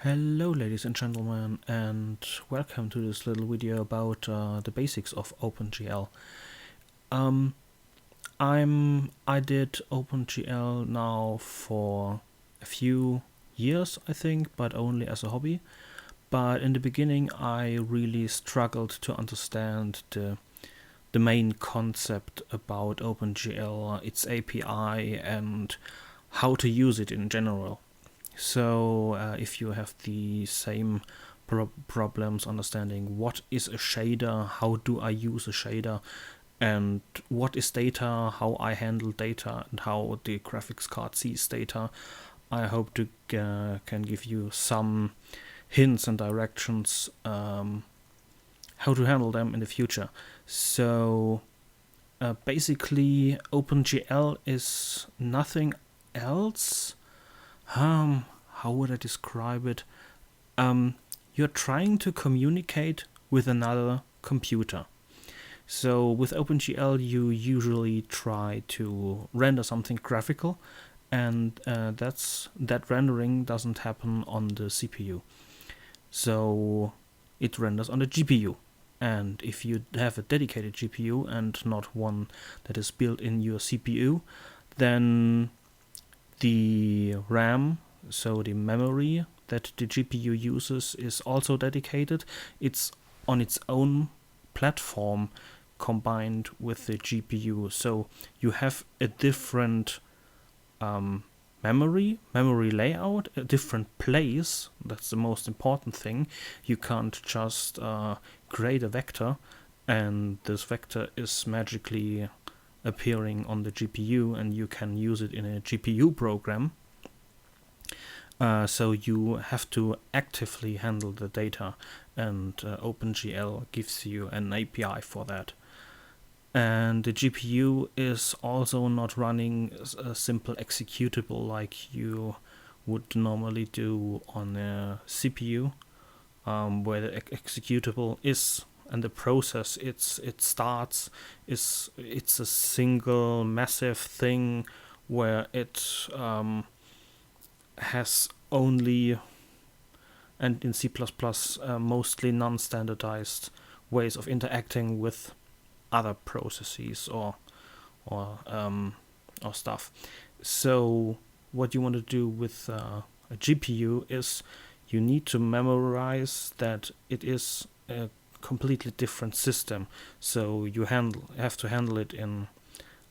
Hello ladies and gentlemen, and welcome to this little video about the basics of OpenGL. I did OpenGL now for a few years, I think, but only as a hobby. But in the beginning I really struggled to understand the main concept about OpenGL, its API, and how to use it in general. So if you have the same problems understanding what is a shader, how do I use a shader, and what is data, how I handle data, and how the graphics card sees data, I hope to can give you some hints and directions how to handle them in the future. So basically OpenGL is nothing else. How would I describe it? You're trying to communicate with another computer. So with OpenGL, you usually try to render something graphical, and that rendering doesn't happen on the CPU. So it renders on the GPU. And if you have a dedicated GPU and not one that is built in your CPU, then the RAM, so the memory that the GPU uses, is also dedicated. It's on its own platform combined with the GPU. So you have a different memory layout, a different place. That's the most important thing. You can't just create a vector and this vector is magically appearing on the GPU and you can use it in a GPU program. So you have to actively handle the data, and OpenGL gives you an API for that. And the GPU is also not running a simple executable like you would normally do on a CPU, where the executable is, and the process it starts it's a single massive thing where it has only, and in C++ mostly non-standardized ways of interacting with other processes or stuff. So what you want to do with a GPU is you need to memorize that it is a completely different system, so you have to handle it in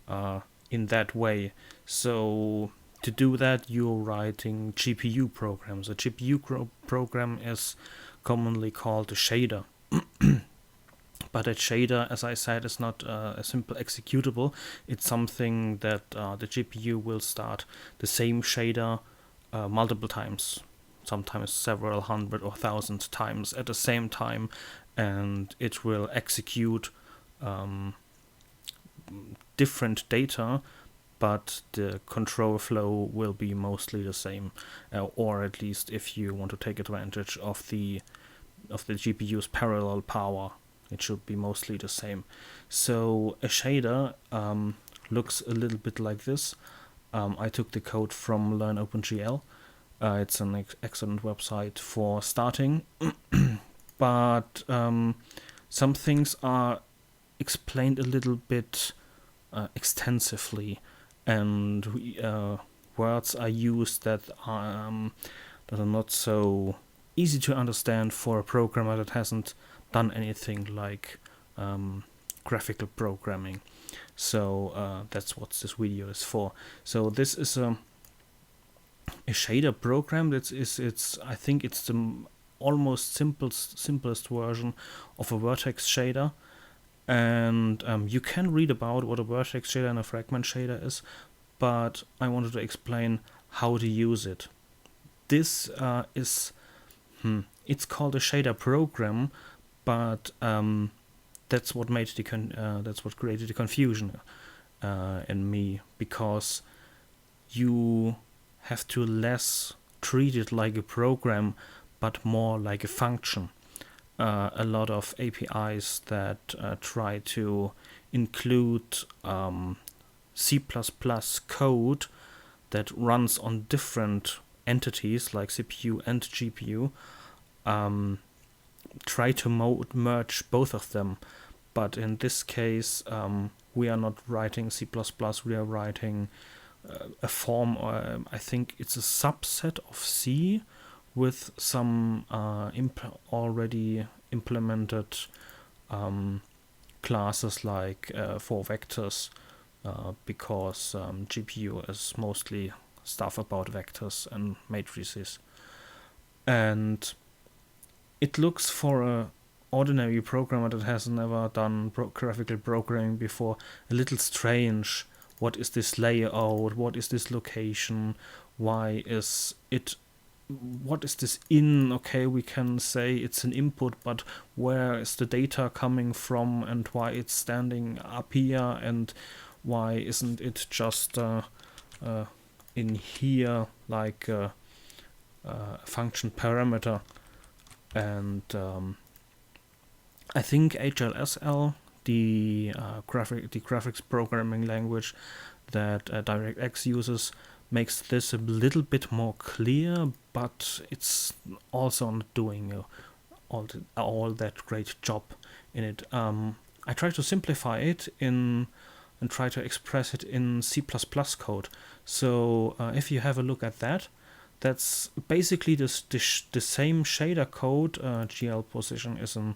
that way. So to do that, you're writing GPU programs. A GPU program is commonly called a shader. But a shader, as I said, is not a simple executable. It's something that the GPU will start the same shader multiple times, sometimes several hundred or thousand times at the same time, and it will execute different data, but the control flow will be mostly the same, or at least if you want to take advantage of the GPU's parallel power, it should be mostly the same. So a shader looks a little bit like this. I took the code from Learn OpenGL. It's an excellent website for starting, but some things are explained a little bit extensively, and words are used that are not so easy to understand for a programmer that hasn't done anything like graphical programming. So that's what this video is for. So this is a shader program. I think it's the almost simplest version of a vertex shader. And you can read about what a vertex shader and a fragment shader is, but I wanted to explain how to use it. This is it's called a shader program, but that's what made that's what created the confusion in me, because you have to less treat it like a program but more like a function. A lot of APIs that try to include C++ code that runs on different entities like CPU and GPU, try to merge both of them. But in this case, we are not writing C++, we are writing a form, I think it's a subset of C with some already implemented classes like for vectors, because GPU is mostly stuff about vectors and matrices. And it looks for a ordinary programmer that has never done graphical programming before a little strange. What is this layout? What is this location? Why is it? What is this in? Okay, we can say it's an input, but where is the data coming from, and why it's standing up here, and why isn't it just in here like a function parameter? And I think HLSL, the graphics programming language that DirectX uses, makes this a little bit more clear, but it's also not doing all that great job in it. I try to simplify it and try to express it in C++ code. So if you have a look at that, that's basically the same shader code. GL position is an,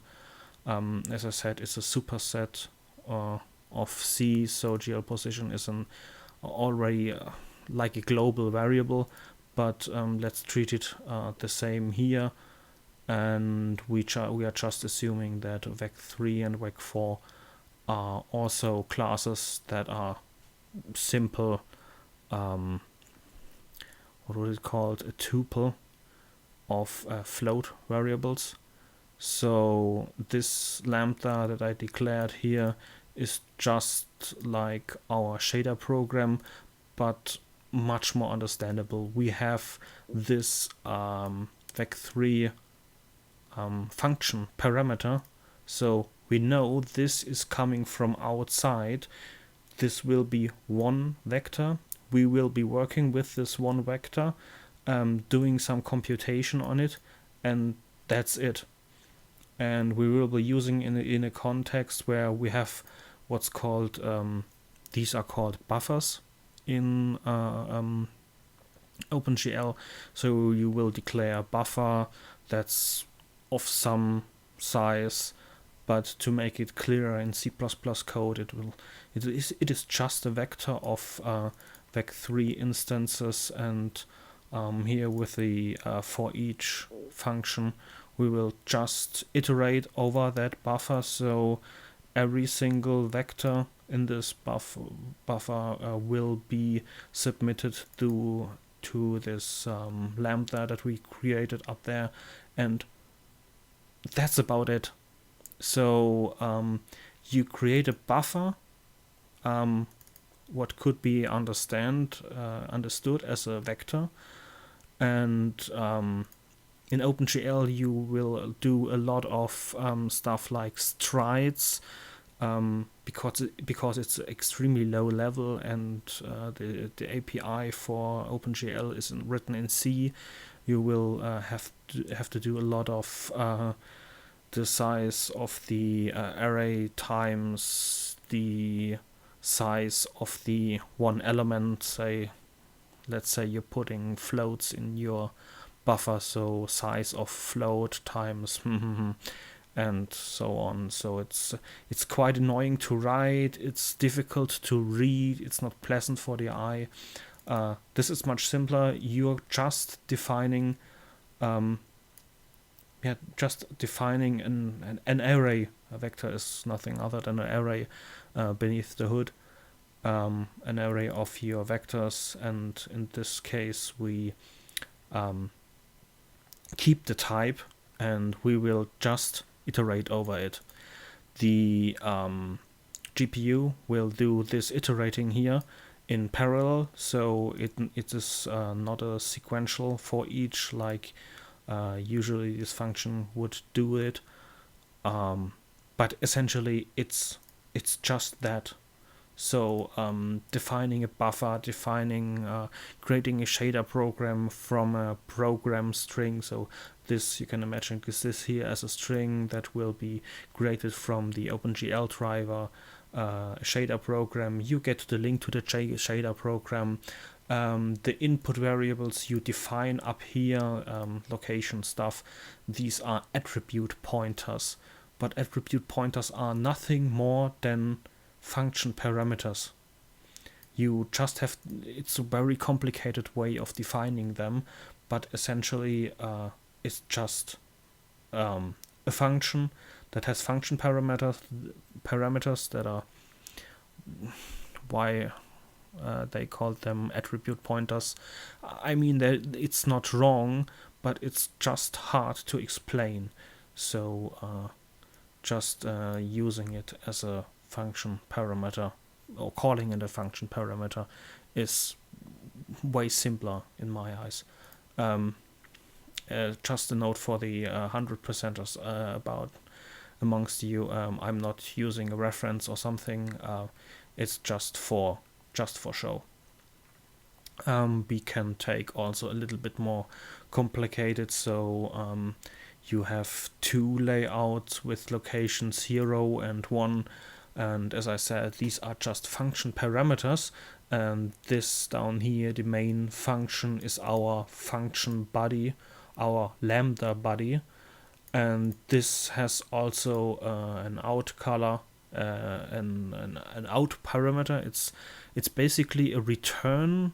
as I said, is a superset of C. So GL position is an already like a global variable, but let's treat it the same here. And we are just assuming that vec3 and vec4 are also classes that are simple. What was it called? A tuple of float variables. So this lambda that I declared here is just like our shader program, but much more understandable. We have this vec3 function parameter, so we know this is coming from outside. This will be one vector. We will be working with this one vector, doing some computation on it, and that's it. And we will be using in a context where we have what's called, these are called buffers in OpenGL. So you will declare a buffer that's of some size, but to make it clearer in C++ code, it is just a vector of vec3 instances, and here with the for each function we will just iterate over that buffer. So every single vector in this buffer will be submitted to this lambda that we created up there, and that's about it. So you create a buffer, what could be understood as a vector, and in OpenGL you will do a lot of stuff like strides, because it's extremely low level, and the API for OpenGL is written in C. You will have to do a lot of the size of the array times the size of the one element. Let's say you're putting floats in your buffer, so size of float times and so on. So it's quite annoying to write, it's difficult to read, it's not pleasant for the eye. This is much simpler. You're just defining an array. A vector is nothing other than an array beneath the hood, an array of your vectors, and in this case we keep the type and we will just iterate over it. The GPU will do this iterating here in parallel, so it is not a sequential for each like usually this function would do it, but essentially it's just that. So defining a buffer, creating a shader program from a program string. So this, you can imagine, this here as a string that will be created from the OpenGL driver, shader program. You get the link to the shader program. The input variables you define up here, location stuff, these are attribute pointers. But attribute pointers are nothing more than function parameters. You just have, it's a very complicated way of defining them, but essentially it's just a function that has function parameters that are, why they called them attribute pointers. I mean, it's not wrong, but it's just hard to explain. So just using it as a function parameter, or calling it a function parameter, is way simpler in my eyes. Just a note for the 100%ers about amongst you, I'm not using a reference or something. It's just for show. We can take also a little bit more complicated. So you have two layouts with locations 0 and 1. And as I said, these are just function parameters. And this down here, the main function, is our function body, our lambda body. And this has also an out color, an out parameter. It's basically a return.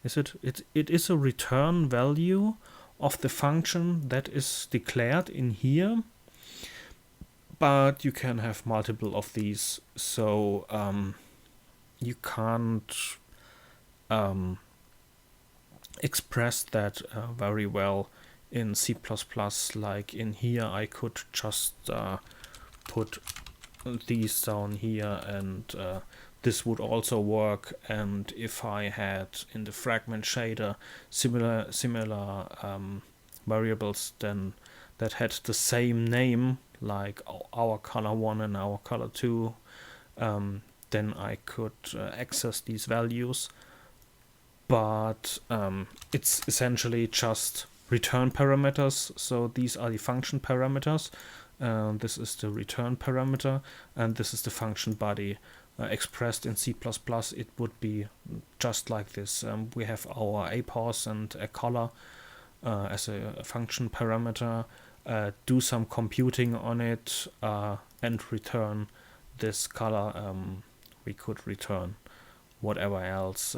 It is a return value of the function that is declared in here. But you can have multiple of these, so you can't express that very well in C++. Like in here, I could just put these down here, and this would also work. And if I had in the fragment shader similar variables then that had the same name, like our color 1 and our color 2, then I could access these values. But it's essentially just return parameters. So these are the function parameters. This is the return parameter, and this is the function body. Expressed in C++, it would be just like this. We have our apos and a color as a function parameter. Do some computing on it and return this color. We could return whatever else,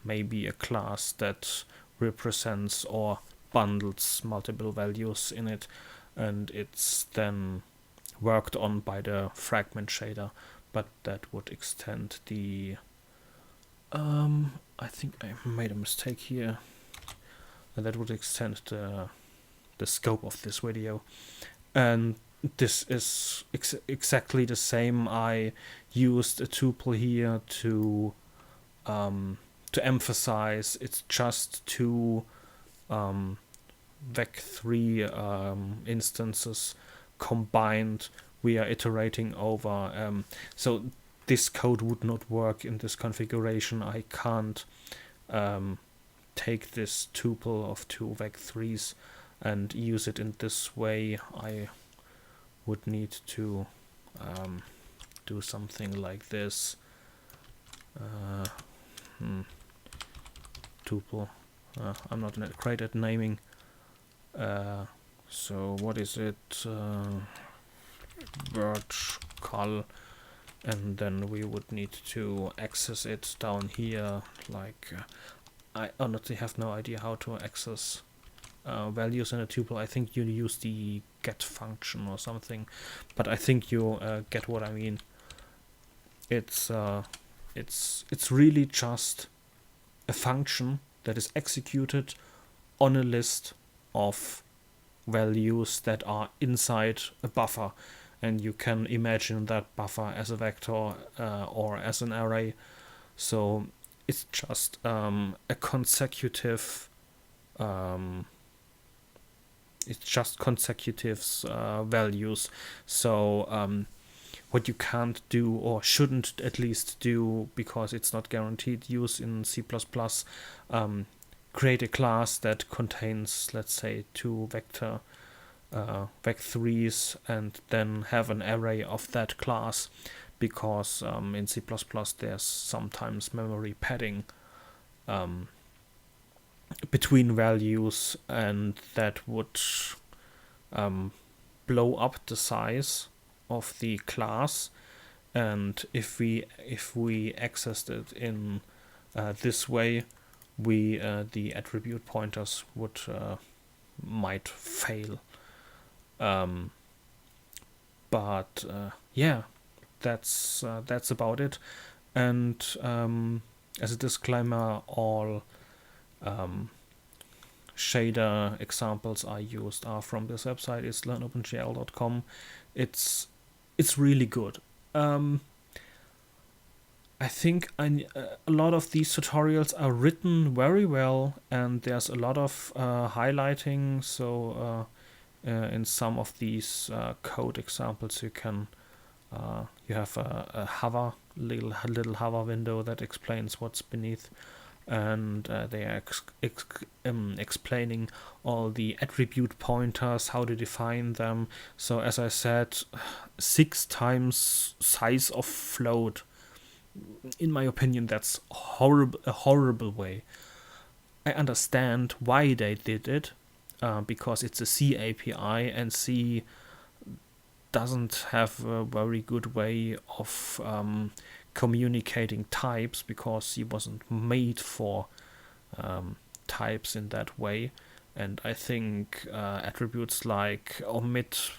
maybe a class that represents or bundles multiple values in it, and it's then worked on by the fragment shader. But that would extend the I think I made a mistake here. That would extend the scope of this video, and this is exactly the same. I used a tuple here to emphasize it's just two vec3 instances combined. We are iterating over, so this code would not work in this configuration. I can't take this tuple of two vec3s and use it in this way. I would need to do something like this. Tuple. I'm not great at naming. So what is it? Vertical, and then we would need to access it down here. Like I honestly have no idea how to access values in a tuple. I think you use the get function or something, but I think you get what I mean. It's really just a function that is executed on a list of values that are inside a buffer, and you can imagine that buffer as a vector or as an array. So it's just a consecutive values. So what you can't do or shouldn't at least do because it's not guaranteed use in C++. Create a class that contains, let's say, two vec3s and then have an array of that class, because in C++ there's sometimes memory padding between values, and that would blow up the size of the class. And if we accessed it in this way, the attribute pointers would might fail. But yeah, that's about it. And as a disclaimer, all shader examples I used are from this website. It's learnopengl.com. It's really good. I think a lot of these tutorials are written very well, and there's a lot of highlighting. So in some of these code examples, you can you have a hover little hover window that explains what's beneath, and they are explaining all the attribute pointers, how to define them. So as I said, 6 times size of float. In my opinion, that's a horrible way. I understand why they did it, because it's a C API, and C doesn't have a very good way of communicating types, because C wasn't made for types in that way. And I think attributes like omit,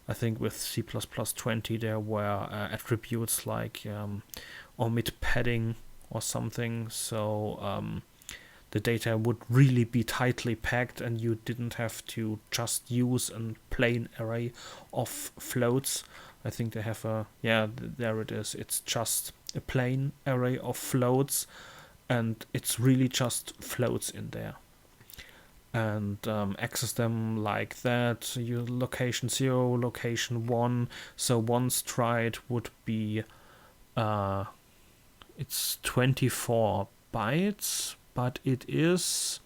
I think with C++ 20 there were attributes like omit padding or something, so the data would really be tightly packed, and you didn't have to just use a plain array of floats. I think they have there it is. It's just a plain array of floats, and it's really just floats in there. And access them like that. Your location 0, location 1. So one stride would be it's 24 bytes, but it is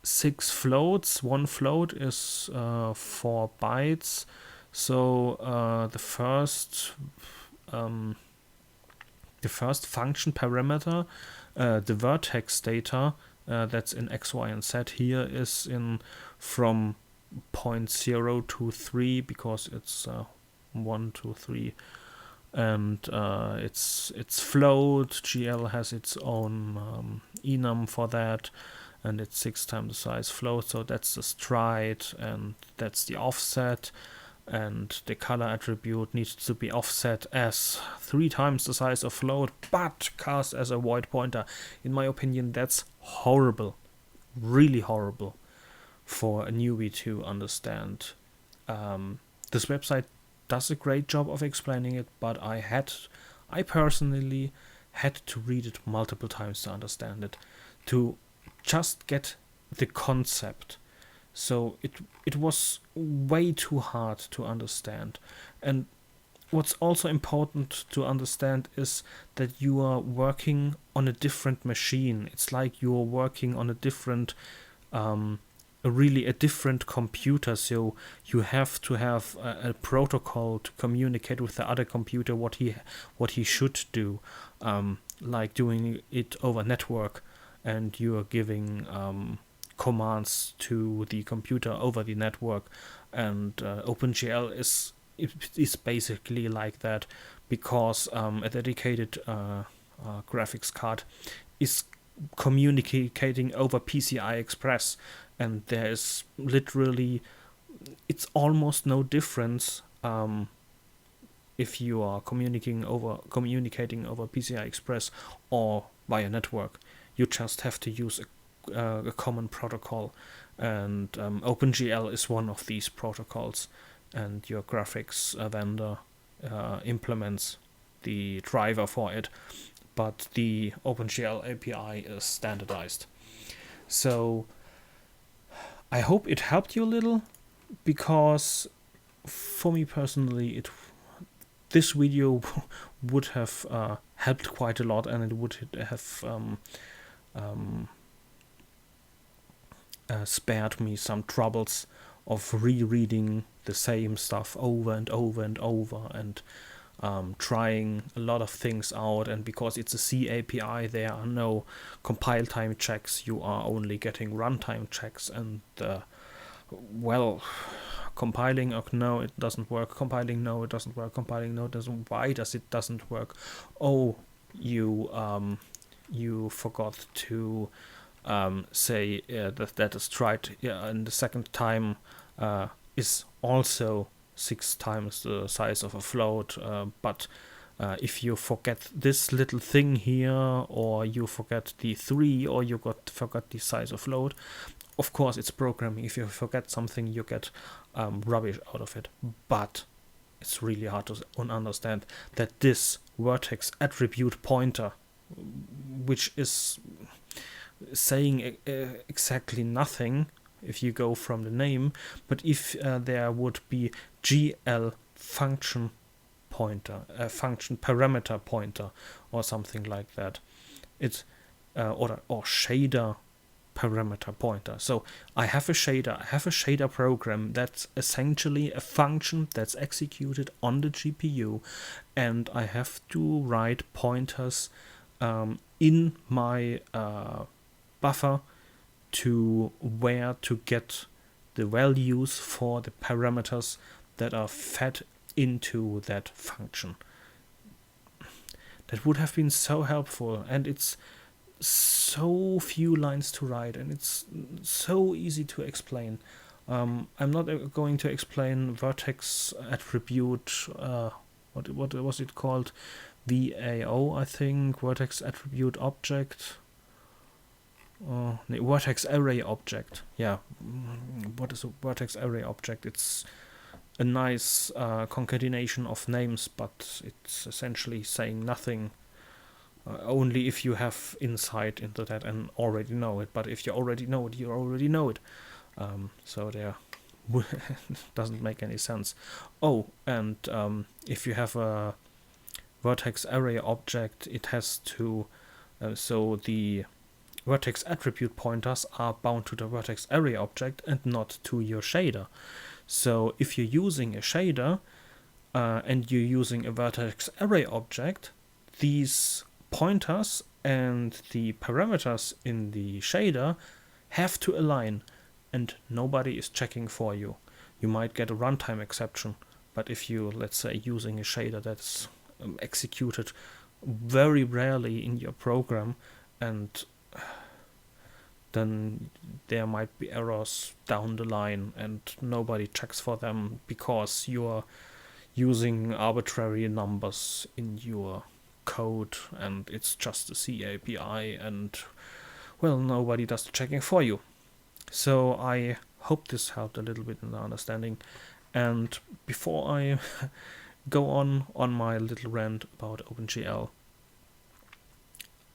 6 floats. One float is 4 bytes. So the first function parameter, the vertex data, that's in X, Y, and Z here is in from 0.0 to 3, because it's 1 to 3, and it's float. GL has its own enum for that, and it's 6 times the size float. So that's the stride, and that's the offset, and the color attribute needs to be offset as 3 times the size of float, but cast as a void pointer. In my opinion, that's horrible, really horrible for a newbie to understand. This website does a great job of explaining it, but I personally had to read it multiple times to understand it, to just get the concept. So it was way too hard to understand. And what's also important to understand is that you are working on a different machine. It's like you're working on a different, a different computer. So you have to have a protocol to communicate with the other computer what he should do, like doing it over network, and you are giving commands to the computer over the network. And OpenGL is basically like that, because a dedicated graphics card is communicating over PCI Express, and there is literally, it's almost no difference if you are communicating over PCI Express or via network. You just have to use a common protocol, and OpenGL is one of these protocols, and your graphics vendor implements the driver for it, but the OpenGL API is standardized. So I hope it helped you a little, because for me personally this video would have helped quite a lot, and it would have spared me some troubles of rereading the same stuff over and over and over, and trying a lot of things out. And because it's a C API, there are no compile time checks, you are only getting runtime checks, and well, compiling, no, it doesn't work, compiling, no, it doesn't work, compiling, no, it doesn't, why does it doesn't work? Oh, you forgot to say that is tried, and the second time is also 6 times the size of a float, but if you forget this little thing here, or you forget the 3, or you forgot the size of float, of course it's programming. If you forget something, you get rubbish out of it. But it's really hard to understand that this vertex attribute pointer, which is saying exactly nothing if you go from the name, but if there would be GL function pointer, a function parameter pointer, or something like that, it's or shader parameter pointer. So I have a shader program that's essentially a function that's executed on the GPU, and I have to write pointers in my buffer to where to get the values for the parameters that are fed into that function. That would have been so helpful, and it's so few lines to write, and it's so easy to explain. I'm not going to explain vertex attribute, what was it called? VAO, I think, vertex attribute object. Vertex array object. Yeah, what is a vertex array object? It's a nice concatenation of names, but it's essentially saying nothing. Only if you have insight into that and already know it. But if you already know it, you already know it. So there doesn't make any sense. Oh, and if you have a vertex array object, it has to so the vertex attribute pointers are bound to the vertex array object and not to your shader. So if you're using a shader and you're using a vertex array object, these pointers and the parameters in the shader have to align, and nobody is checking for you. You might get a runtime exception, but if you, let's say, using a shader that's executed very rarely in your program, and then there might be errors down the line and nobody checks for them because you're using arbitrary numbers in your code and it's just a C API, and well, nobody does the checking for you. So I hope this helped a little bit in the understanding. And before I go on my little rant about OpenGL,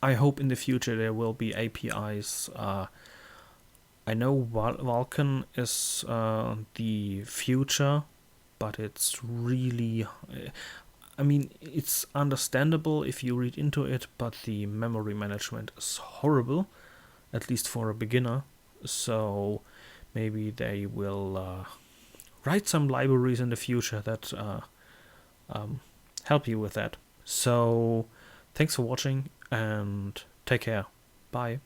I hope in the future there will be APIs. I know Vulkan is the future, but it's really, I mean, it's understandable if you read into it, but the memory management is horrible, at least for a beginner. So maybe they will write some libraries in the future that help you with that. So thanks for watching and take care. Bye.